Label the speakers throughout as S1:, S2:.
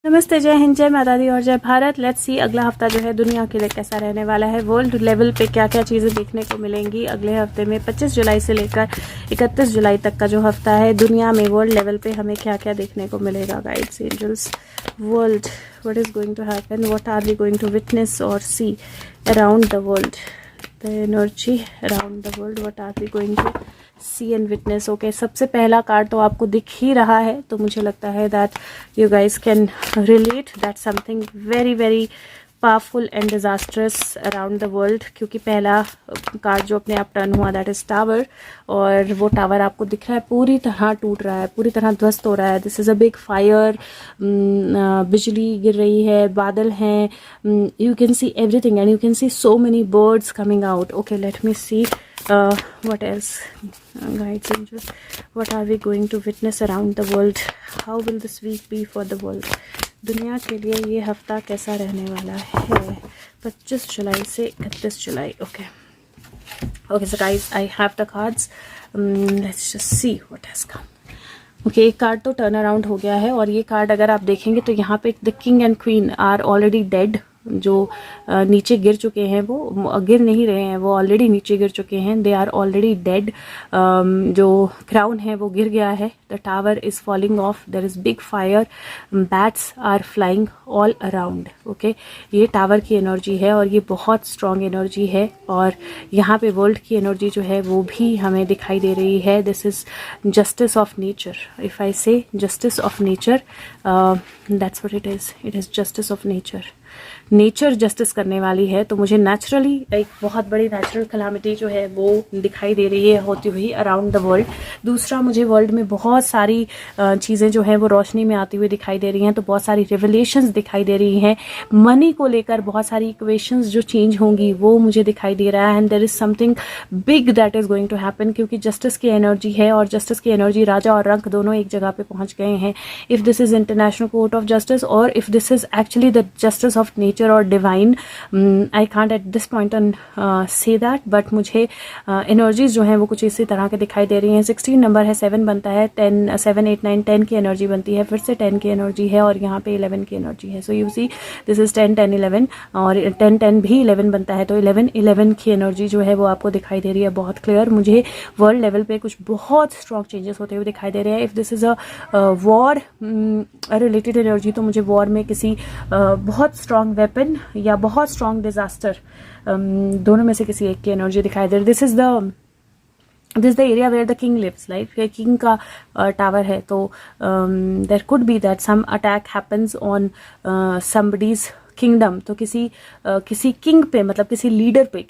S1: नमस्ते, जय हिंद, जय माता दी और जय भारत। लेट्स सी अगला हफ्ता जो है दुनिया के लिए कैसा रहने वाला है। वर्ल्ड लेवल पे क्या क्या चीज़ें देखने को मिलेंगी अगले हफ्ते में। 25 जुलाई से लेकर 31 जुलाई तक का जो हफ्ता है दुनिया में वर्ल्ड लेवल पे हमें क्या क्या देखने को मिलेगा। Guides, angels, world, what is going to happen, what are we going to witness और see around the world, the energy around the world, what are we going to see and witness. Okay, सबसे पहला card तो आपको दिख ही रहा है, तो मुझे लगता है that you guys can relate that something very very powerful and disastrous around the world, क्योंकि पहला कार्ड जो अपने आप टर्न हुआ दैट इज टावर, और वो टावर आपको दिख रहा है पूरी तरह टूट रहा है, पूरी तरह ध्वस्त हो रहा है। This is a big fire, बिजली गिर रही है, बादल हैं, you can see everything and you can see so many birds coming out. Okay, let me see what else, guides, angels, what are we going to witness around the world, how will this week be for the world। दुनिया के लिए ये हफ्ता कैसा रहने वाला है 25 जुलाई से 31 जुलाई। Okay so guys, I have the cards, let's just see what has come। Okay, एक कार्ड तो टर्न अराउंड हो गया है, और ये कार्ड अगर आप देखेंगे तो यहाँ पे the king and queen are already dead. जो नीचे गिर चुके हैं वो गिर नहीं रहे हैं, वो ऑलरेडी नीचे गिर चुके हैं, दे आर ऑलरेडी डेड। जो क्राउन है वो गिर गया है, the tower is falling off, there is big fire, bats are flying all around. Okay, ये टावर की एनर्जी है और ये बहुत स्ट्रॉन्ग एनर्जी है, और यहाँ पे वर्ल्ड की एनर्जी जो है वो भी हमें दिखाई दे रही है। This is justice of nature, if I say justice of nature, that's what it is justice of nature. Nature justice करने वाली है, तो मुझे नेचुरली एक बहुत बड़ी नेचुरल कलामिटी जो है वो दिखाई दे रही है होती हुई अराउंड द वर्ल्ड। दूसरा, मुझे वर्ल्ड में बहुत सारी चीज़ें जो है वो रोशनी में आती हुई दिखाई दे रही हैं, तो बहुत सारी रिवलेशंस दिखाई दे रही हैं। मनी को लेकर बहुत सारी इक्वेशंस जो चेंज होंगी वो मुझे दिखाई दे रहा है, and there is something big that is going to happen, क्योंकि जस्टिस की एनर्जी है, और जस्टिस की एनर्जी राजा और रंक दोनों एक जगह पे पहुंच गए हैं। If this is international court of justice, और if this is actually the justice of nature और divine, I can't at this point on say that, but मुझे एनर्जीज जो हैं वो कुछ इसी तरह के दिखाई दे रही हैं। 16 नंबर है, 7 बनता है, 10 7 8 9 10 की एनर्जी बनती है, फिर से 10 की एनर्जी है, और यहाँ पे 11 की एनर्जी है। So you see this is 10 10 11, और 10 10 भी 11 बनता है, तो 11 11 की एनर्जी जो है वो आपको दिखाई दे रही है बहुत क्लियर। मुझे वर्ल्ड लेवल पे कुछ बहुत स्ट्रॉन्ग चेंजेस होते हुए दिखाई दे रहे हैं। If this is a war related energy, तो मुझे वॉर में किसी बहुत स्ट्रॉन्ग वेपन या बहुत स्ट्रॉन्ग डिजास्टर, दोनों में से किसी एक की एनर्जी दिखाई दे रही है। This is the area where the king lives, like king का टावर है, तो there could be that some attack happens on somebody's kingdom. तो किसी किंग पे, मतलब किसी लीडर पे,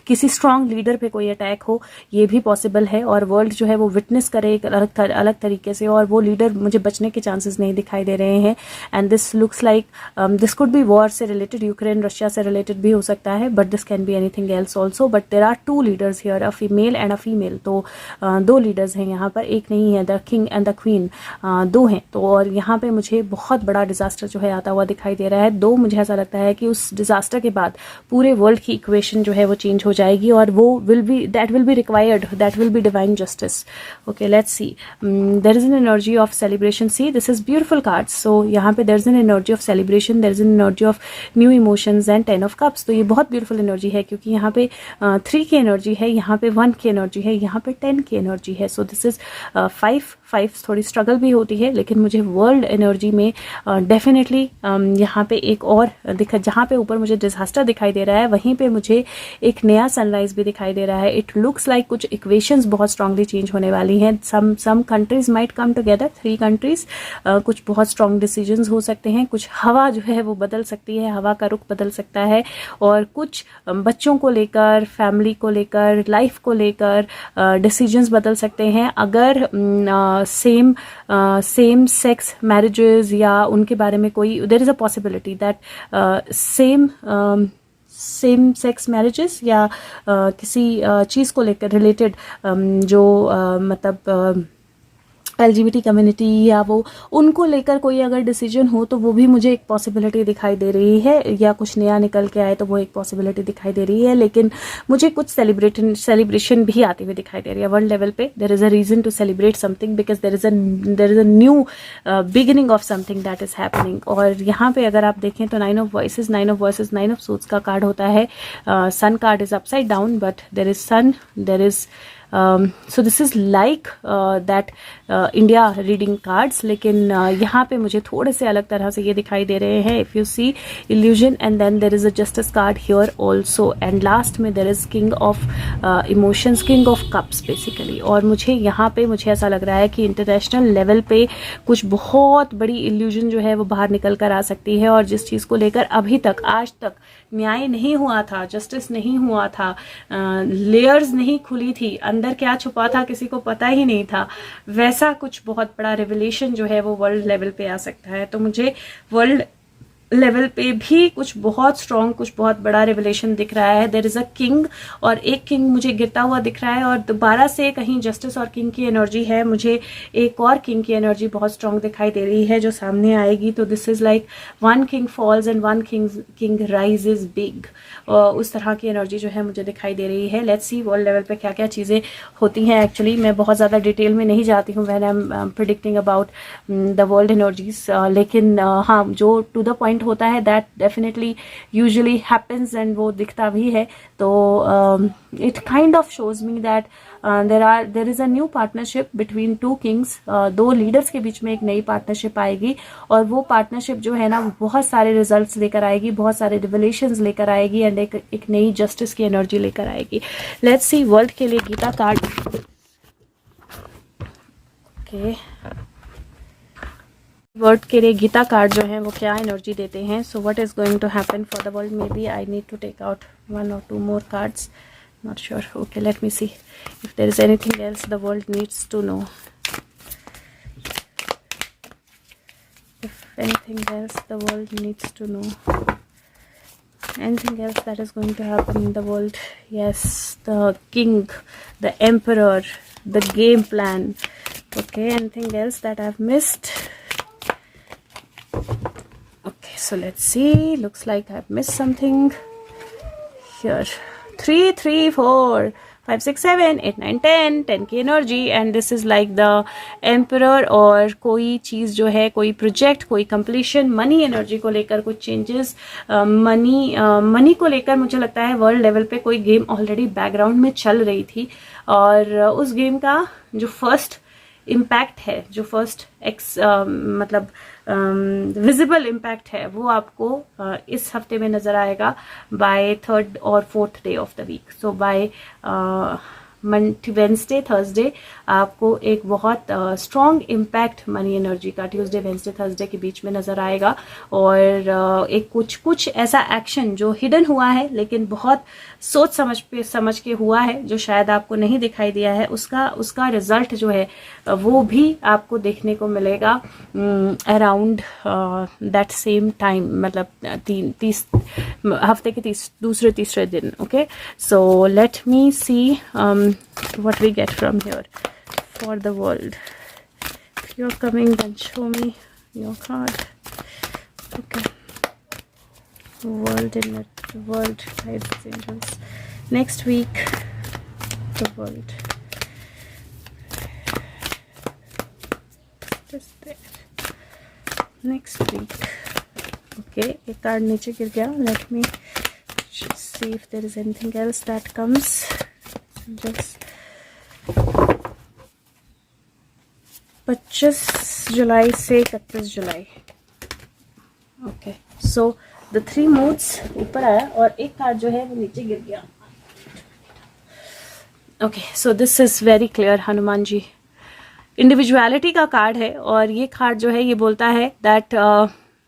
S1: किसी स्ट्रांग लीडर पे कोई अटैक हो, ये भी पॉसिबल है, और वर्ल्ड जो है वो विटनेस करे एक अलग तरीके से, और वो लीडर मुझे बचने के चांसेस नहीं दिखाई दे रहे हैं। And this looks like this could be war से रिलेटेड, यूक्रेन रशिया से रिलेटेड भी हो सकता है, but this can be anything else also. But there are 2 leaders here, a female and a female, तो 2 लीडर्स हैं यहाँ पर, एक नहीं है। The king and the queen 2 हैं, तो और यहाँ पे मुझे बहुत बड़ा डिजास्टर जो है आता हुआ दिखाई दे रहा है। 2, मुझे ऐसा लगता है कि उस डिजास्टर के बाद पूरे वर्ल्ड की इक्वेशन जो है वो चेंज हो जाएगी, और वो that will be required, that will be divine justice. Okay, let's see, there is an energy of celebration. See, this is beautiful cards, so यहाँ पे there is an energy of celebration, there is an energy of new emotions and 10 of cups. तो ये बहुत beautiful energy है, क्योंकि यहाँ पे 3 की एनर्जी है, यहाँ पे 1 की एनर्जी है, यहाँ पे 10 की एनर्जी है। सो दिस इज 5 थोड़ी स्ट्रगल भी होती है, लेकिन मुझे वर्ल्ड एनर्जी में डेफिनेटली यहाँ पे एक और जहाँ पे ऊपर मुझे डिजास्टर दिखाई दे रहा है, वहीं पे मुझे एक नया सनराइज भी दिखाई दे रहा है। इट लुक्स लाइक कुछ इक्वेशंस बहुत स्ट्रांगली चेंज होने वाली हैं। Some countries might come together, 3 countries, कुछ बहुत स्ट्रांग डिसीजंस हो सकते हैं, कुछ हवा जो है वो बदल सकती है, हवा का रुख बदल सकता है, और कुछ बच्चों को लेकर, फैमिली को लेकर, लाइफ को लेकर डिसीजंस बदल सकते हैं। अगर सेम सेक्स मैरिजेस या उनके बारे में कोई, there is a possibility that same sex marriages या किसी चीज़ को लेकर रिलेटेड, जो मतलब LGBT कम्युनिटी या वो उनको लेकर कोई अगर डिसीजन हो तो वो भी मुझे एक पॉसिबिलिटी दिखाई दे रही है, या कुछ नया निकल के आए तो वो एक पॉसिबिलिटी दिखाई दे रही है। लेकिन मुझे कुछ सेलिब्रेशन भी आती हुई दिखाई दे रही है वर्ल्ड लेवल पे। There is a reason to celebrate something because there is a new beginning of something that is happening. और यहाँ पे अगर आप देखें तो 9 ऑफ वॉइसेस 9 ऑफ सूट्स का कार्ड होता है। Sun card is upside down but there is sun, there is so this is like that India reading cards, लेकिन यहाँ पे मुझे थोड़े से अलग तरह से ये दिखाई दे रहे हैं। If you see illusion and then there is a justice card here also and last में there is king of emotions, king of cups basically। और मुझे यहाँ पे मुझे ऐसा लग रहा है कि इंटरनेशनल लेवल पे कुछ बहुत बड़ी illusion जो है वो बाहर निकल कर आ सकती है। और जिस चीज़ को लेकर अभी तक आज तक न्याय नहीं हुआ था, जस्टिस नहीं हुआ था, लेयर्स नहीं खुली थी, अंदर क्या छुपा था किसी को पता ही नहीं था, वैसा कुछ बहुत बड़ा रेवलेशन जो है वो वर्ल्ड लेवल पे आ सकता है। तो मुझे वर्ल्ड लेवल पे भी कुछ बहुत स्ट्रॉन्ग, कुछ बहुत बड़ा रेवलेशन दिख रहा है। देयर इज़ अ किंग और एक किंग मुझे गिरता हुआ दिख रहा है और दोबारा से कहीं जस्टिस और किंग की एनर्जी है। मुझे एक और किंग की एनर्जी बहुत स्ट्रॉन्ग दिखाई दे रही है जो सामने आएगी। तो this is like one king falls and one king rises big. उस तरह की एनर्जी जो है मुझे दिखाई दे रही है। लेट्स सी वर्ल्ड लेवल पे क्या क्या चीज़ें होती हैं। एक्चुअली मैं बहुत ज़्यादा डिटेल में नहीं जाती हूँ when I am predicting about the world energies, लेकिन हाँ जो टू द पॉइंट होता है that definitely usually happens and वो दिखता भी है। तो it kind of shows me that there is a new partnership between two Kings. दो लीडर्स के बीच में एक नई पार्टनरशिप आएगी और वो पार्टनरशिप जो है ना वो बहुत सारे रिजल्ट्स लेकर आएगी, बहुत सारे रिवलेशंस लेकर आएगी एंड एक नई जस्टिस की एनर्जी लेकर आएगी। लेट्स सी वर्ल्ड के लिए गीता कार्ड। ओके, वर्ल्ड के लिए गीता कार्ड जो है वो क्या एनर्जी देते हैं। So what is going to happen for the world. Maybe I need to take out 1 or 2 more cards, not sure. Okay, let me see if there is anything else the world needs to know. If anything else the world needs to know, anything else that is going to happen in the world. Yes, the king, the emperor, the game plan. Okay, anything else that I've missed. Okay, so let's see. Looks like I've missed something here. 3 3 4 5 6 7 8 9 10 की energy and this is like the emperor. और कोई चीज़ जो है, कोई project, कोई completion, money energy को लेकर कुछ चेंजेस, मनी को लेकर मुझे लगता है वर्ल्ड लेवल पे कोई गेम ऑलरेडी बैकग्राउंड में चल रही थी और उस गेम का जो फर्स्ट इम्पैक्ट है, जो फर्स्ट मतलब विजिबल इम्पैक्ट है वो आपको इस हफ्ते में नज़र आएगा बाय 3rd और 4th day of the week. So by Wednesday Thursday आपको एक बहुत स्ट्रॉन्ग इम्पैक्ट मनी एनर्जी का ट्यूसडे वेंसडे थर्सडे के बीच में नज़र आएगा। और एक कुछ ऐसा एक्शन जो हिडन हुआ है लेकिन बहुत सोच समझ के हुआ है, जो शायद आपको नहीं दिखाई दिया है, उसका रिजल्ट जो है वो भी आपको देखने को मिलेगा अराउंड दैट सेम टाइम, मतलब 30 हफ्ते के दूसरे तीसरे दिन। Okay, so let me see what we get from here for the world. If you're coming, then show me your card. Okay, world guides, angels. Next week, the world. Just there. Next week. Okay, एक card नीचे गिर गया. Let me just see if there is anything else that comes. Just 25 जुलाई से 31 जुलाई। Okay, so the 3 moods ऊपर आया और एक कार्ड जो है वो नीचे गिर गया। Okay, so this is very clear, Hanuman ji individuality का कार्ड है और ये कार्ड जो है ये बोलता है दैट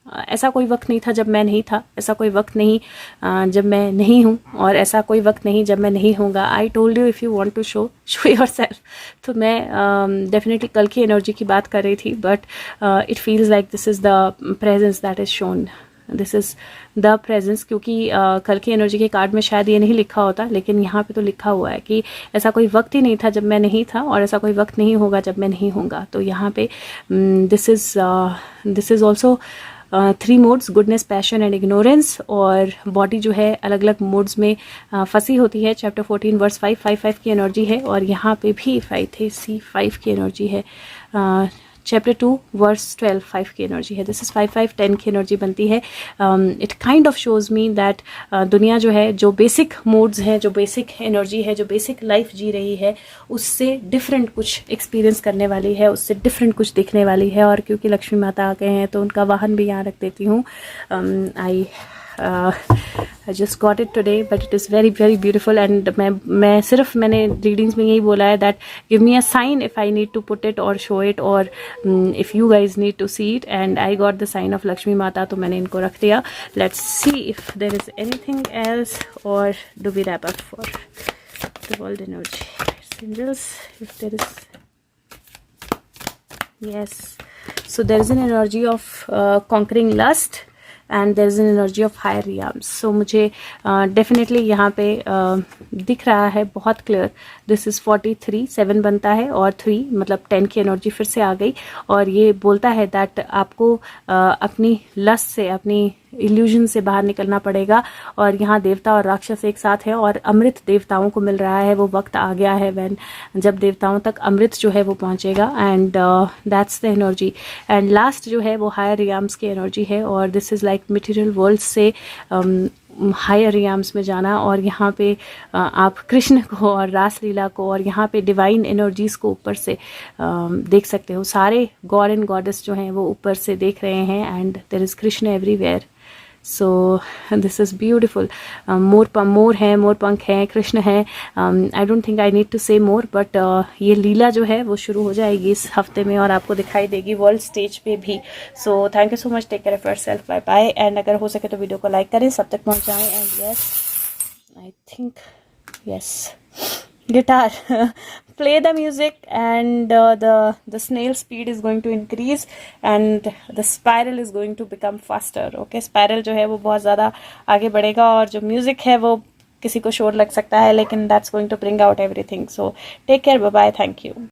S1: ऐसा कोई वक्त नहीं था जब मैं नहीं था, ऐसा कोई वक्त नहीं जब मैं नहीं हूँ और ऐसा कोई वक्त नहीं जब मैं नहीं होऊंगा। I told you if you want to show yourself. तो मैं डेफिनेटली कल की एनर्जी की बात कर रही थी but it feels like this is the presence that is shown this is the presence, क्योंकि कल की एनर्जी के कार्ड में शायद ये नहीं लिखा होता, लेकिन यहाँ पे तो लिखा हुआ है कि ऐसा कोई वक्त ही नहीं था जब मैं नहीं था, और ऐसा कोई वक्त नहीं होगा जब मैं नहीं होऊंगा। तो यहाँ पे this is also 3 modes, goodness, passion and ignorance. और बॉडी जो है अलग अलग मोड्स में फंसी होती है। चैप्टर 14 वर्स 5 की एनर्जी है, और यहाँ पे भी 5 थे, C5 की एनर्जी है। चैप्टर 2 वर्स 12 5 की एनर्जी है। दिस इज़ 5 की एनर्जी बनती है। It kind of shows me that दुनिया जो है, जो बेसिक मोड्स हैं, जो बेसिक एनर्जी है, जो बेसिक लाइफ जी रही है, उससे डिफरेंट कुछ एक्सपीरियंस करने वाली है, उससे डिफरेंट कुछ दिखने वाली है। और क्योंकि लक्ष्मी माता आ गए हैं तो उनका वाहन भी यहाँ रख देती हूँ। I just got it today, but it is very very beautiful, and मैंने रीडिंग्स में यही बोला है that give me a sign if I need to put it or show it, or if you guys need to see it, and I got the sign of Lakshmi Mata, तो मैंने इनको रख दिया। Let's see if there is anything else, or do we wrap up for the world energy? Angels, if there is, yes, so there is an energy of conquering lust, and there is an energy of higher realms. So मुझे definitely यहाँ पे दिख रहा है बहुत clear. This is 43, 7 बनता है, और 3 मतलब 10 की एनर्जी फिर से आ गई, और ये बोलता है दैट आपको अपनी लस्ट से, अपनी इल्यूजन से बाहर निकलना पड़ेगा। और यहाँ देवता और राक्षस एक साथ है, और अमृत देवताओं को मिल रहा है। वो वक्त आ गया है जब देवताओं तक अमृत जो है वो पहुँचेगा, and that's the energy. And last जो है वो हायर रियाम्स की एनर्जी है, और this is like material world से हायर रियाम्स में जाना। और यहाँ पे आप कृष्ण को और रासलीला को और यहाँ पे डिवाइन एनर्जीज को ऊपर से देख सकते हो। सारे गॉड एंड गॉडेस जो हैं वो ऊपर से देख रहे हैं, and there is Krishna everywhere. So this is beautiful. मोर हैं, मोर पंख हैं, कृष्ण हैं। I don't think I need to say more, but ये लीला जो है वो शुरू हो जाएगी इस हफ्ते में, और आपको दिखाई देगी वर्ल्ड स्टेज पे भी। So thank you so much, take care of yourself, bye bye. And अगर हो सके तो वीडियो को लाइक करें, सब तक पहुँचाएँ। And yes, I think yes, guitar play the music, and the snail speed is going to increase, and the spiral is going to become faster. okay, spiral जो है वो बहुत ज़्यादा आगे बढ़ेगा, और जो म्यूज़िक है वो किसी को शोर लग सकता है, लेकिन that's going to bring out everything. So take care, bye bye, thank you.